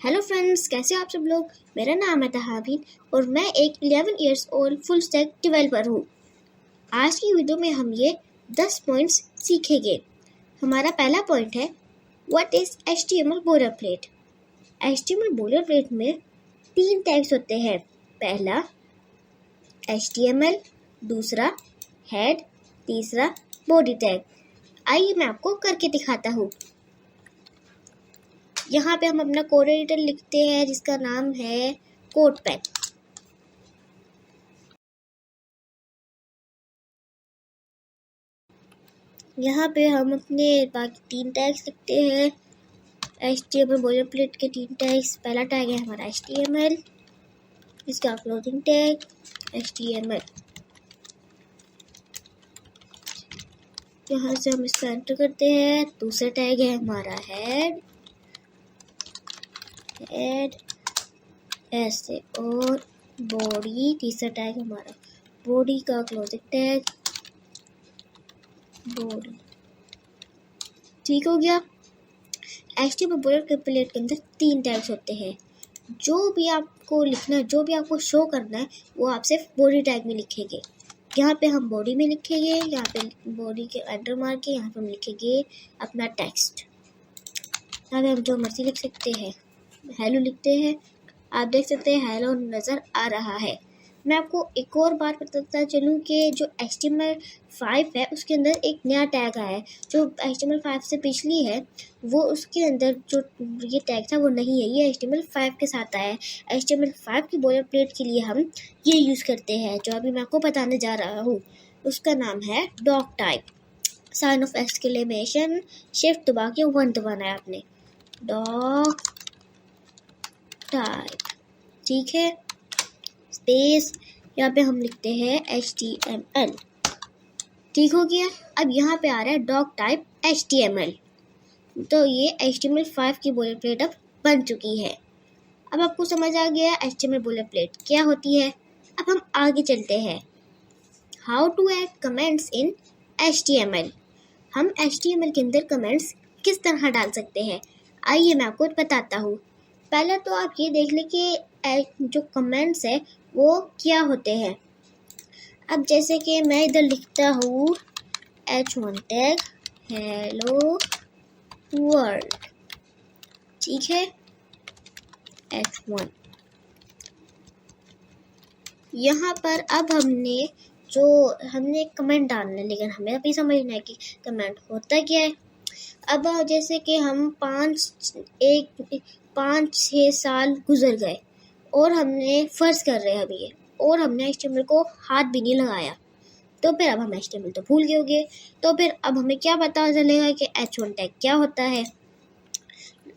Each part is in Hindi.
हेलो फ्रेंड्स, कैसे हो आप सब लोग। मेरा नाम है तहाबीन और मैं एक 11 years old full stack developer हूँ। आज की वीडियो में हम ये 10 पॉइंट्स सीखेंगे। हमारा पहला पॉइंट है व्हाट इज HTML बोलरप्लेट। HTML बोलरप्लेट में 3 टैग्स होते हैं। पहला HTML, दूसरा हेड, तीसरा बॉडी टैग। आइए मैं आपको करके दिखाता हूँ। यहाँ पे हम अपना कोड एडिटर लिखते हैं जिसका नाम है कोडपैड। यहाँ पे हम अपने बाकी 3 टैग्स लिखते हैं। HTML बोलरप्लेट के 3 टैग्स। पहला टैग है हमारा HTML, इसका क्लोजिंग टैग HTML। यहाँ से हम इसका एंटर करते हैं। दूसरा टैग है हमारा हेड ऐसे, और बॉडी। तीसरा टैग हमारा बॉडी का क्लोजिंग टैग बॉडी। ठीक हो गया। HTML बोलरप्लेट के अंदर 3 टैग्स होते हैं। जो भी आपको लिखना है, जो भी आपको शो करना है, वो आप सिर्फ बॉडी टैग में लिखेंगे। यहाँ पे हम बॉडी में लिखेंगे, यहाँ पे बॉडी के एंटर मार के यहाँ पे हम लिखेंगे अपना टेक्स्ट। यहाँ पे हम जो मर्जी लिख सकते हैं। हेलो लिखते हैं, आप देख सकते हैं हेलो नज़र आ रहा है। मैं आपको एक और बात बताता चलूँ कि जो HTML5 है उसके अंदर एक नया टैग आया है। जो HTML5 से पिछली है वो उसके अंदर जो ये टैग था वो नहीं है, ये HTML5 के साथ आया है। HTML5 की बोलरप्लेट के लिए हम ये यूज़ करते हैं जो अभी मैं आपको बताने जा रहा हूँ। उसका नाम है doctype. Sign of exclamation, shift दबा के 1 दबाना है आपने। डॉक टाइप, ठीक है। स्पेस, यहाँ पे हम लिखते हैं HTML। ठीक हो गया। अब यहाँ पे आ रहा है डॉक टाइप HTML। तो ये HTML5 की बोलरप्लेट अब बन चुकी है। अब आपको समझ आ गया HTML बोलरप्लेट क्या होती है। अब हम आगे चलते हैं। How to add comments in HTML। हम HTML के अंदर कमेंट्स किस तरह डाल सकते हैं, आइए मैं आपको बताता हूँ। पहले तो आप ये देख लें कि जो कमेंट्स है वो क्या होते हैं। अब जैसे कि मैं इधर लिखता हूँ H1 टैग हेलो वर्ल्ड, ठीक है। H1 यहाँ पर अब हमने एक कमेंट डालना है, लेकिन हमें अभी समझना है कि कमेंट होता क्या है। अब जैसे कि हम 5-6 साल गुजर गए और हमने फर्ज कर रहे हैं अभी ये, और हमने HTML को हाथ भी नहीं लगाया, तो फिर अब हम HTML तो भूल गए होंगे। तो फिर अब हमें क्या पता चलेगा कि H1 टैग क्या होता है।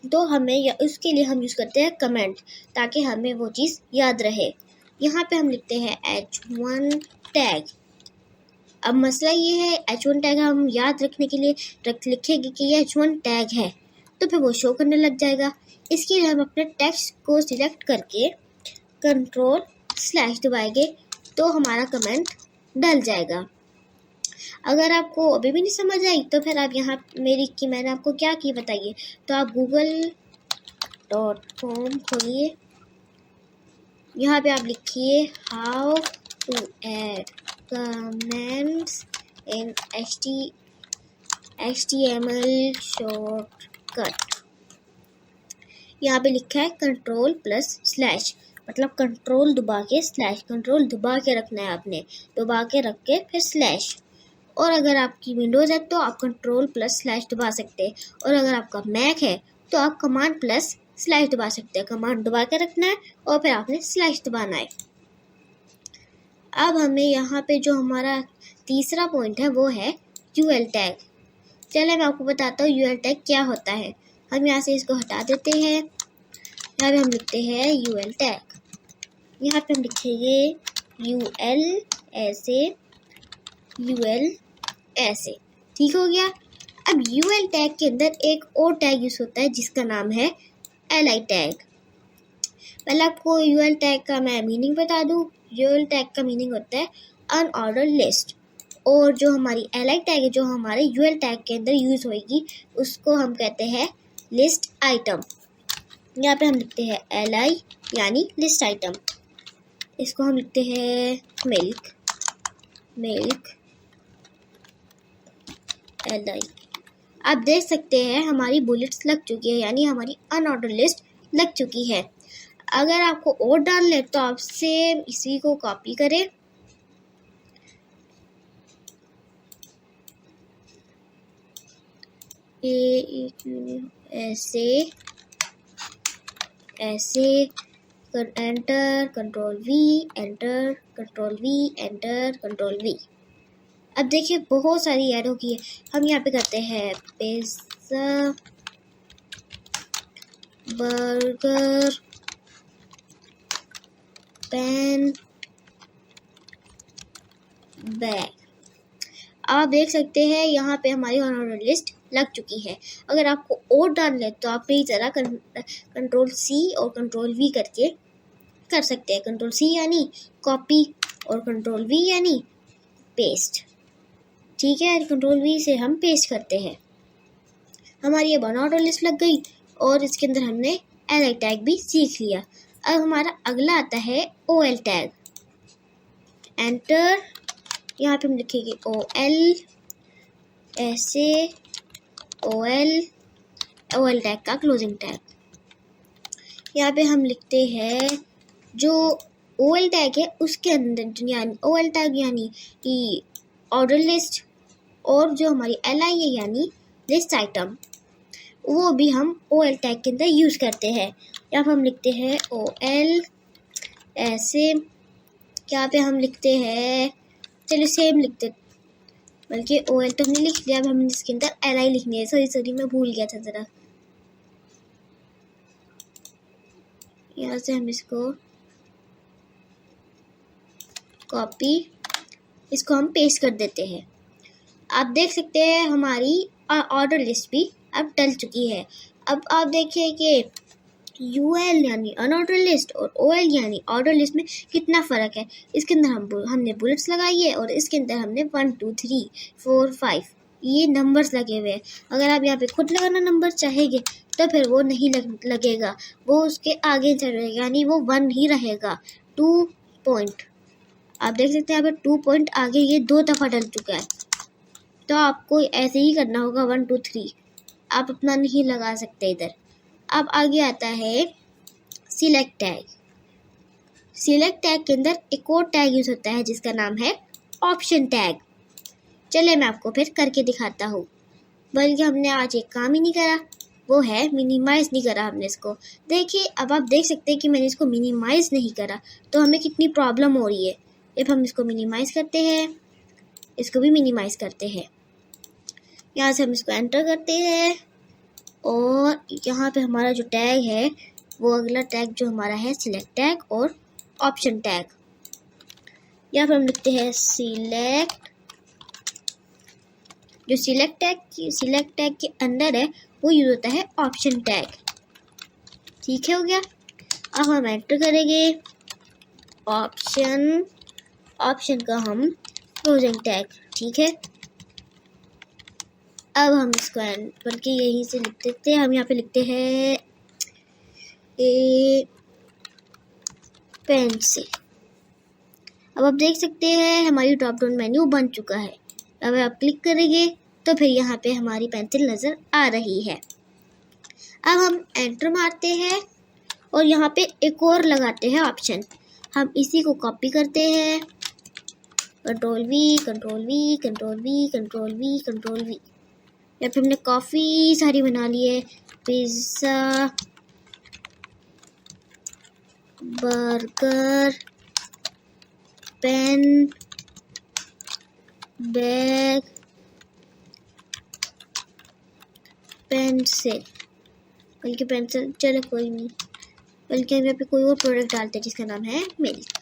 तो हमें उसके लिए हम यूज़ करते हैं कमेंट, ताकि हमें वो चीज़ याद रहे। यहाँ पे हम लिखते हैं H1 टैग। अब मसला ये है H1 टैग हम याद रखने के लिए लिखेंगे कि ये H1 टैग है, तो फिर वो शो करने लग जाएगा। इसके लिए हम अपने टेक्स्ट को सिलेक्ट करके कंट्रोल/ दबाएंगे तो हमारा कमेंट डल जाएगा। अगर आपको अभी भी नहीं समझ आई तो फिर आप यहाँ मैंने आपको क्या की बताइए, तो आप google.com खोलिए। यहाँ पे आप लिखिए how to add comments in HTML shortcut. यहाँ पे लिखा है कंट्रोल+/, मतलब कंट्रोल दबा के स्लैश, कंट्रोल दबा के रखना है आपने, दबा के रख के फिर स्लैश। और अगर आपकी विंडोज़ है तो आप कंट्रोल+/ दबा सकते हैं, और अगर आपका मैक है तो आप कमांड+/ दबा सकते हैं। कमांड दबा के रखना है और फिर आपने स्लैश दबाना है। अब हमें यहाँ पे जो हमारा तीसरा पॉइंट है वो है UL टैग। चलिए मैं आपको बताता हूँ UL टैग क्या होता है। हम यहाँ से इसको हटा देते हैं। यहाँ पे हम लिखते हैं UL टैग। यहाँ पे हम लिखेंगे UL ऐसे, ठीक हो गया। अब UL टैग के अंदर एक और टैग यूज़ होता है जिसका नाम है LI टैग। पहले आपको UL टैग का मैं मीनिंग बता दूँ। UL टैग का मीनिंग होता है अनऑर्डर्ड लिस्ट, और जो हमारी LI टैग है जो हमारे UL टैग के अंदर यूज़ होएगी उसको हम कहते हैं लिस्ट आइटम। यहाँ पे हम लिखते हैं LI यानी लिस्ट आइटम। इसको हम लिखते हैं मिल्क LI। आप देख सकते हैं हमारी बुलेट्स लग चुकी है, यानी हमारी अनऑर्डर लिस्ट लग चुकी है। अगर आपको और डालना है तो आप सेम इसी को कॉपी करें, ऐसे enter, control V, enter, control V, enter, control V। अब देखिए बहुत सारी एरो की है। हम यहाँ पे करते हैं पिज़्ज़ा, बर्गर, पेन, बैग। आप देख सकते हैं यहाँ पे हमारी ऑर्डर लिस्ट लग चुकी है। अगर आपको और डालना है तो आप मेरी तरह कंट्रोल C और कंट्रोल V करके कर सकते हैं। कंट्रोल C यानी कॉपी और कंट्रोल V यानी पेस्ट। ठीक है, कंट्रोल V से हम पेस्ट करते हैं। हमारी अब ऑर्डर लिस्ट लग गई और इसके अंदर हमने LI टैग भी सीख लिया। अब हमारा अगला आता है OL टैग। एंटर, यहाँ पे हम लिखेंगे OL, ऐसे OL टैग का क्लोजिंग टैग। यहाँ पे हम लिखते हैं जो OL टैग है उसके अंदर, यानी OL टैग यानी कि ऑर्डर लिस्ट, और जो हमारी LI है यानी लिस्ट आइटम, वो भी हम OL टैग के अंदर यूज़ करते हैं। यहाँ पे हम लिखते हैं OL, ऐसे यहाँ पे हम लिखते हैं, चलिए सेम लिखते, बल्कि OL तो हमने लिख लिया, अब हम इसके अंदर LI लिखनी है। सॉरी मैं भूल गया था ज़रा। यहाँ से हम इसको कॉपी, इसको हम पेस्ट कर देते हैं। आप देख सकते हैं हमारी ऑर्डर लिस्ट भी अब डल चुकी है। अब आप देखिए कि UL यानी अनऑर्डर लिस्ट और OL यानी ऑर्डर लिस्ट में कितना फ़र्क है। इसके अंदर हमने बुलेट्स लगाई है और इसके अंदर हमने 1 2 3 4 5 ये नंबर्स लगे हुए हैं। अगर आप यहाँ पे खुद लगाना नंबर चाहेंगे तो फिर वो नहीं लगेगा, वो उसके आगे चलेगा, यानी वो 1 ही रहेगा। 2 पॉइंट, आप देख सकते हैं यहाँ पे 2 पॉइंट आगे ये 2 दफ़ा डल चुका है। तो आपको ऐसे ही करना होगा 1 2 3, आप अपना नहीं लगा सकते इधर। अब आगे आता है सिलेक्ट टैग। सिलेक्ट टैग के अंदर एक और टैग यूज़ होता है जिसका नाम है ऑप्शन टैग। चलिए मैं आपको फिर करके दिखाता हूँ, बल्कि हमने आज एक काम ही नहीं करा, वो है मिनिमाइज़ नहीं करा हमने इसको। देखिए अब आप देख सकते हैं कि मैंने इसको मिनिमाइज़ नहीं करा तो हमें कितनी प्रॉब्लम हो रही है। अब हम इसको मिनिमाइज़ करते हैं, इसको भी मिनिमाइज़ करते हैं। यहाँ से हम इसको एंटर करते हैं और यहाँ पे हमारा जो टैग है वो अगला टैग जो हमारा है सिलेक्ट टैग और ऑप्शन टैग। यहाँ पे हम लिखते हैं सिलेक्ट। जो सिलेक्ट टैग के अंदर है वो यूज होता है ऑप्शन टैग। ठीक है, हो गया। अब हम एंटर करेंगे ऑप्शन का हम क्लोजिंग टैग। ठीक है, अब हम इसको बल्कि यहीं से लिख देते हैं। हम यहाँ पे लिखते हैं पेंसिल। अब आप देख सकते हैं हमारी ड्रॉप डाउन मेन्यू बन चुका है। अब आप क्लिक करेंगे तो फिर यहाँ पे हमारी पेंसिल नज़र आ रही है। अब हम एंटर मारते हैं और यहाँ पे एक और लगाते हैं ऑप्शन। हम इसी को कॉपी करते हैं, control V, control V, control V, control V, control V। यहाँ पे हमने काफ़ी सारी बना ली है, pizza, burger, pen, bag, pencil, बल्कि पेंसिल चलो कोई नहीं, बल्कि हम यहाँ पे कोई और प्रोडक्ट डालते हैं जिसका नाम है मिल्क।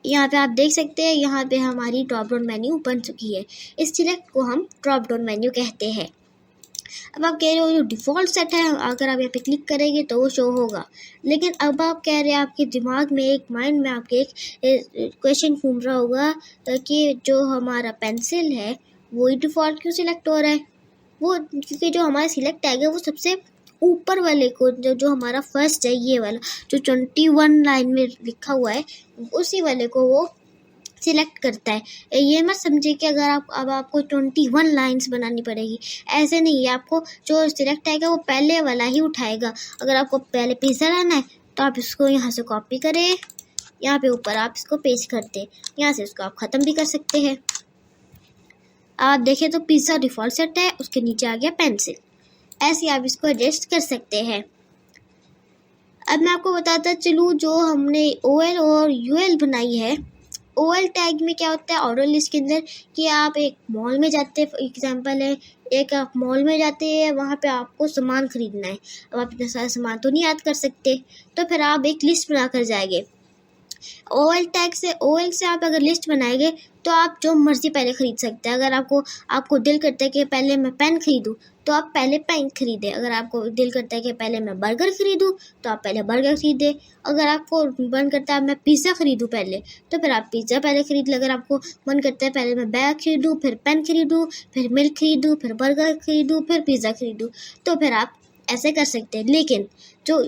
यहाँ पे आप देख सकते हैं यहाँ पे हमारी ड्रॉप डाउन मेन्यू बन चुकी है। इस सिलेक्ट को हम ड्रॉप डाउन मेन्यू कहते हैं। अब आप कह रहे हो जो डिफ़ॉल्ट सेट है अगर आप यहाँ पे क्लिक करेंगे तो वो शो होगा, लेकिन अब आप कह रहे हैं आपके दिमाग में एक माइंड में आपके एक क्वेश्चन घूम रहा होगा कि जो हमारा पेंसिल है वही डिफ़ॉल्ट क्यों सिलेक्ट हो रहा है। वो क्योंकि जो हमारा सिलेक्ट टैग है वो सबसे ऊपर वाले को जो हमारा फर्स्ट है, ये वाला जो 21 लाइन में लिखा हुआ है, उसी वाले को वो सिलेक्ट करता है। ये मत समझिए कि अगर अब आपको 21 लाइंस बनानी पड़ेगी, ऐसे नहीं है। आपको जो सिलेक्ट आएगा वो पहले वाला ही उठाएगा। अगर आपको पहले पिज़्ज़ा लाना है तो आप इसको यहाँ से कॉपी करें, यहाँ पे ऊपर आप इसको पेस्ट कर दें, यहाँ से इसको आप ख़त्म भी कर सकते हैं। आप देखें तो पिज़्ज़ा डिफ़ॉल्ट सेट है, उसके नीचे आ गया पेंसिल। ऐसे आप इसको एडजस्ट कर सकते हैं। अब मैं आपको बताता चलूँ, जो हमने OL और UL बनाई है, OL टैग में क्या होता है ऑर्डर लिस्ट के अंदर, कि आप एक मॉल में जाते हैं, एग्जांपल है, एक आप मॉल में जाते हैं, वहाँ पे आपको सामान खरीदना है। अब आप इतना सारा सामान तो नहीं याद कर सकते, तो फिर आप एक लिस्ट बना कर जाएंगे। OL टैग से, OL से आप अगर लिस्ट बनाएंगे तो आप जो मर्ज़ी पहले ख़रीद सकते हैं। अगर आपको दिल करता है कि पहले मैं पेन ख़रीदूँ तो आप पहले पेन ख़रीदें। अगर आपको दिल करता है कि पहले मैं बर्गर ख़रीदूँ तो आप पहले बर्गर ख़रीदें। अगर आपको मन करता है मैं पिज़्ज़ा ख़रीदूँ पहले, तो फिर आप पिज़्ज़ा पहले ख़रीद लें। अगर आपको मन करता है पहले मैं बैग ख़रीदूँ, फिर पेन ख़रीदूँ, फिर मिल्क ख़रीदूँ, फिर बर्गर ख़रीदूँ, फिर पिज़्ज़ा ख़रीदूँ, तो फिर आप ऐसे कर सकते हैं। लेकिन जो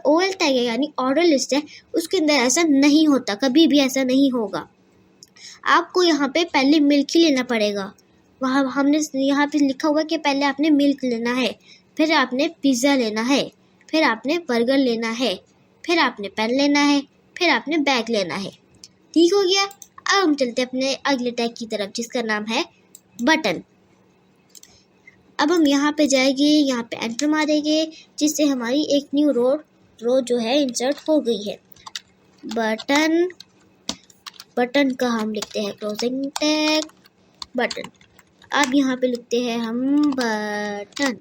OL टैग है यानी ऑर्डर लिस्ट है, उसके अंदर ऐसा नहीं होता, कभी भी ऐसा नहीं होगा। आपको यहाँ पे पहले मिल्क ही लेना पड़ेगा। वहाँ हमने यहाँ पे लिखा हुआ कि पहले आपने मिल्क लेना है, फिर आपने पिज़्ज़ा लेना है, फिर आपने बर्गर लेना है, फिर आपने पेन लेना है, फिर आपने बैग लेना है। ठीक हो गया। अब हम चलते हैं अपने अगले टैग की तरफ, जिसका नाम है बटन। अब हम यहाँ पे जाएंगे, यहाँ पे एंटर मारेंगे, जिससे हमारी एक न्यू रो जो है इंसर्ट हो गई है। बटन का हम लिखते हैं क्लोजिंग टैग बटन। अब यहाँ पे लिखते हैं हम बटन।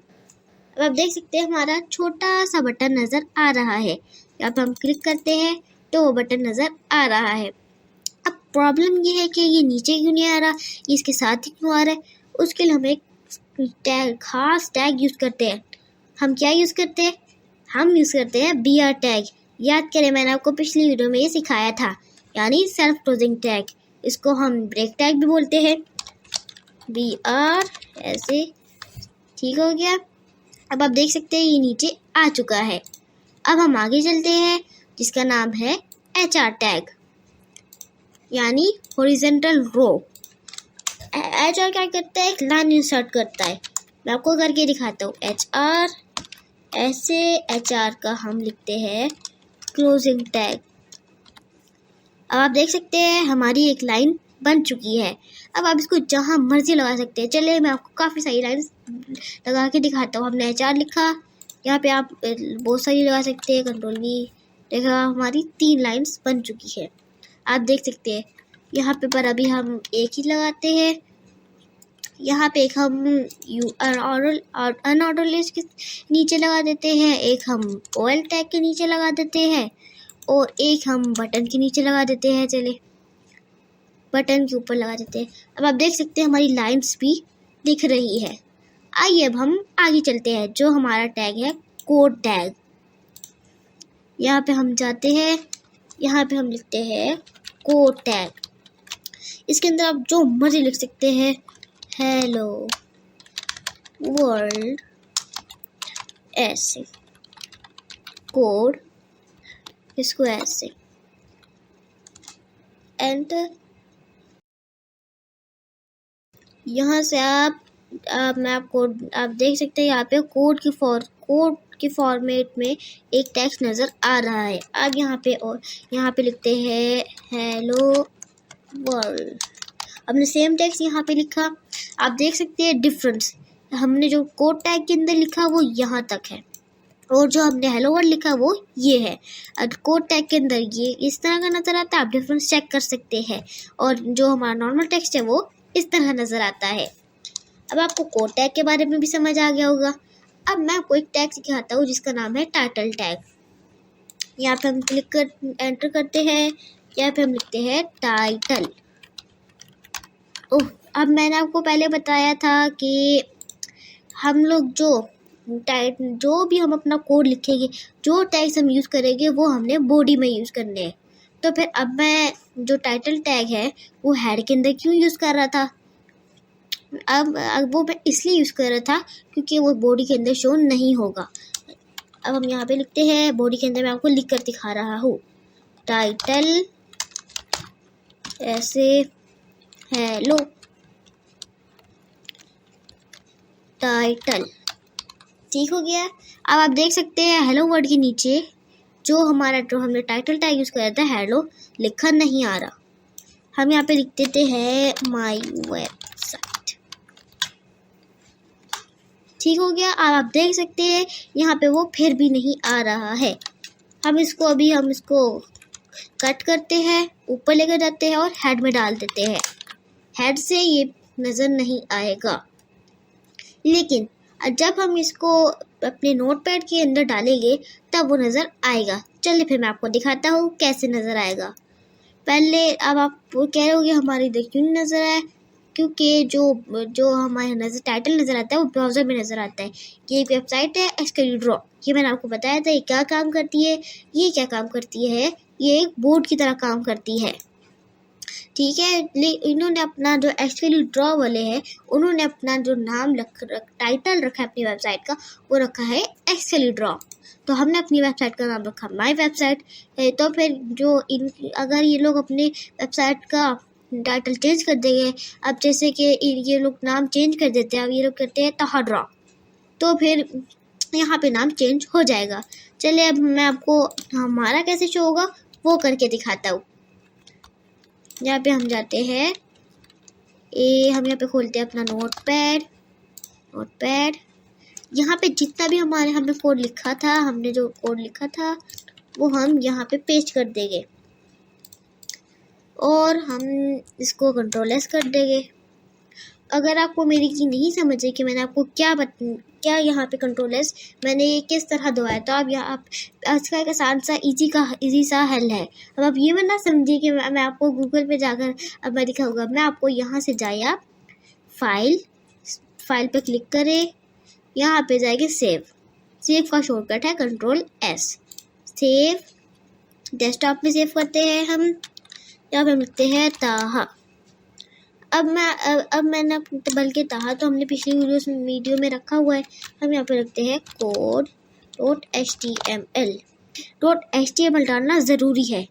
अब आप देख सकते हैं हमारा छोटा सा बटन नज़र आ रहा है। यहाँ पे हम क्लिक करते हैं तो वो बटन नज़र आ रहा है। अब प्रॉब्लम ये है कि ये नीचे क्यों नहीं आ रहा, ये इसके साथ ही क्यों आ रहा है। उसके लिए हम एक खास टैग यूज़ करते हैं। हम क्या यूज़ करते हैं, हम यूज़ करते हैं BR टैग। याद करें, मैंने आपको पिछली वीडियो में ये सिखाया था, यानी सेल्फ क्लोजिंग टैग। इसको हम ब्रेक टैग भी बोलते हैं। BR ऐसे, ठीक हो गया। अब आप देख सकते हैं ये नीचे आ चुका है। अब हम आगे चलते हैं, जिसका नाम है HR टैग, यानी हॉरिजॉन्टल रो। HR क्या करता है, एक लाइन इंसर्ट करता है। मैं आपको करके दिखाता हूँ। HR ऐसे, HR का हम लिखते हैं क्लोजिंग टैग। अब आप देख सकते हैं हमारी एक लाइन बन चुकी है। अब आप इसको जहाँ मर्जी लगा सकते हैं। चलिए मैं आपको काफ़ी सारी लाइन लगा के दिखाता हूँ। हमने HR लिखा, यहाँ पे आप बहुत सारी लगा सकते हैं। कंट्रोल-V, देखा हमारी 3 लाइन्स बन चुकी है। आप देख सकते हैं यहाँ पे, पर अभी हम एक ही लगाते हैं। यहाँ पे एक हम अनऑर्डर लिस्ट के नीचे लगा देते हैं, एक हम OL टैग के नीचे लगा देते हैं, और एक हम बटन के नीचे लगा देते हैं। चले बटन के ऊपर लगा देते हैं। अब आप देख सकते हैं हमारी लाइंस भी दिख रही है। आइए अब हम आगे चलते हैं। जो हमारा टैग है कोड टैग, यहाँ पे हम जाते हैं, यहाँ पे हम लिखते हैं कोड टैग। इसके अंदर आप जो मर्जी लिख सकते हैं, हेलो वर्ल्ड, ऐसे कोड, इसको ऐसे एंटर। यहाँ से आप देख सकते हैं यहाँ पे कोड के फॉर्मेट में एक टेक्स्ट नज़र आ रहा है। अब यहाँ पे लिखते हैं हेलो वर्ल्ड। हमने सेम टेक्स्ट यहाँ पे लिखा। आप देख सकते हैं डिफरेंस, हमने जो कोड टैग के अंदर लिखा वो यहाँ तक है, और जो हमने हेलो वर्ल्ड लिखा वो ये है। कोड टैग के अंदर ये इस तरह का नज़र आता है, आप डिफरेंस चेक कर सकते हैं। और जो हमारा नॉर्मल टेक्स्ट है वो इस तरह नज़र आता है। अब आपको कोड टैग के बारे में भी समझ आ गया होगा। अब मैं आपको एक टैग सिखाता हूँ जिसका नाम है टाइटल टैग। यहाँ पे हम एंटर करते हैं, यहाँ पे हम लिखते हैं टाइटल। अब मैंने आपको पहले बताया था कि हम लोग जो भी हम अपना कोड लिखेंगे, जो टैग्स हम यूज़ करेंगे वो हमने बॉडी में यूज़ करने हैं। तो फिर अब मैं जो टाइटल टैग है वो हेड के अंदर क्यों यूज़ कर रहा था, अब वो मैं इसलिए यूज़ कर रहा था क्योंकि वो बॉडी के अंदर शो नहीं होगा। अब हम यहाँ पे लिखते हैं, बॉडी के अंदर मैं आपको लिख कर दिखा रहा हूँ, टाइटल ऐसे हेलो टाइटल। ठीक हो गया। अब आप देख सकते हैं हेलो वर्ड के नीचे जो हमने टाइटल टैग यूज़ किया था हेलो लिखा नहीं आ रहा। हम यहाँ पे लिख देते हैं माय वेबसाइट। ठीक हो गया। अब आप देख सकते हैं यहाँ पे वो फिर भी नहीं आ रहा है। हम इसको कट करते हैं, ऊपर लेकर जाते हैं और हेड में डाल देते हैं। हेड से ये नज़र नहीं आएगा, लेकिन जब हम इसको अपने नोटपैड के अंदर डालेंगे तब वो नज़र आएगा। चलिए फिर मैं आपको दिखाता हूँ कैसे नज़र आएगा। पहले अब आप कह रहे होंगे हमारी इधर क्यों नहीं नज़र आया, क्योंकि जो हमारे नज़र टाइटल नज़र आता है वो ब्राउज़र में नज़र आता है। ये एक वेबसाइट है SQLDraw, ये मैंने आपको बताया था ये क्या काम करती है। ये क्या काम करती है, ये एक बोर्ड की तरह काम करती है। ठीक है, इन्होंने अपना जो SQLDraw वाले हैं उन्होंने अपना जो नाम टाइटल रखा है अपनी वेबसाइट का, वो रखा है SQLDraw। तो हमने अपनी वेबसाइट का नाम रखा माय वेबसाइट। तो फिर अगर ये लोग अपने वेबसाइट का टाइटल चेंज कर देंगे, अब जैसे कि ये लोग नाम चेंज कर देते हैं, अब ये लोग करते हैं ताहा ड्रॉ, तो फिर यहाँ पे नाम चेंज हो जाएगा। चलिए अब मैं आपको हमारा कैसे शो होगा वो करके दिखाता हूँ। यहाँ पे हम जाते हैं, हम यहाँ पे खोलते हैं अपना नोटपैड। यहाँ पे जितना भी हमने कोड लिखा था, हमने जो कोड लिखा था वो हम यहाँ पे पेस्ट कर देंगे और हम इसको कंट्रोल-S कर देंगे। अगर आपको मेरी चीज़ नहीं समझ है कि मैंने आपको क्या यहाँ पे कंट्रोल-S मैंने ये किस तरह दबाया, तो आप आज का एक आसान सा इजी सा हल है। अब आप ये मत ना समझिए कि मैं आपको गूगल पे जाकर अब मैं दिखाऊंगा। मैं आपको यहाँ से जाइए, आप फाइल पे क्लिक करें, यहाँ पे जाएगी सेव का शॉर्टकट है कंट्रोल-S। सेव डेस्कटॉप में सेव करते हैं हम, यहाँ पे लिखते हैं ताहा। अब मैंने बल्कि ताहा तो हमने पिछली वीडियो में रखा हुआ है। हम यहाँ पे रखते हैं code.html डालना ज़रूरी है।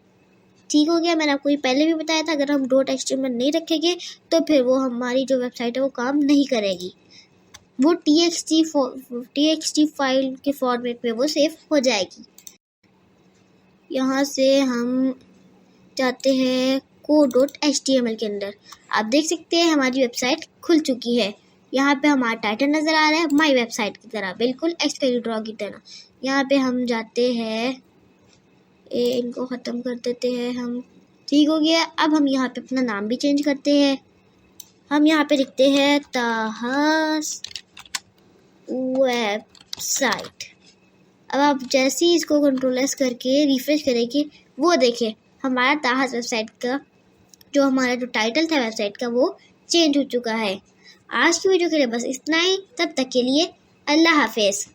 ठीक हो गया। मैंने आपको ये पहले भी बताया था, अगर हम .html नहीं रखेंगे तो फिर वो हमारी जो वेबसाइट है वो काम नहीं करेगी, वो txt फाइल के फॉर्मेट में वो सेव हो जाएगी। यहाँ से हम जाते हैं code.html के अंदर। आप देख सकते हैं हमारी वेबसाइट खुल चुकी है। यहाँ पे हमारा टाइटल नज़र आ रहा है माय वेबसाइट की तरह, बिल्कुल SQLDraw की तरह। यहाँ पे हम जाते हैं, इनको ख़त्म कर देते हैं हम। ठीक हो गया। अब हम यहाँ पे अपना नाम भी चेंज करते हैं। हम यहाँ पे लिखते हैं ताहास वेबसाइट। अब आप जैसे ही इसको कंट्रोल-S करके रिफ्रेश करेंगे, वो देखें हमारा ताहास वेबसाइट का जो हमारा जो टाइटल था वेबसाइट का वो चेंज हो चुका है। आज की वीडियो के लिए बस इतना ही। तब तक के लिए अल्लाह हाफिज़।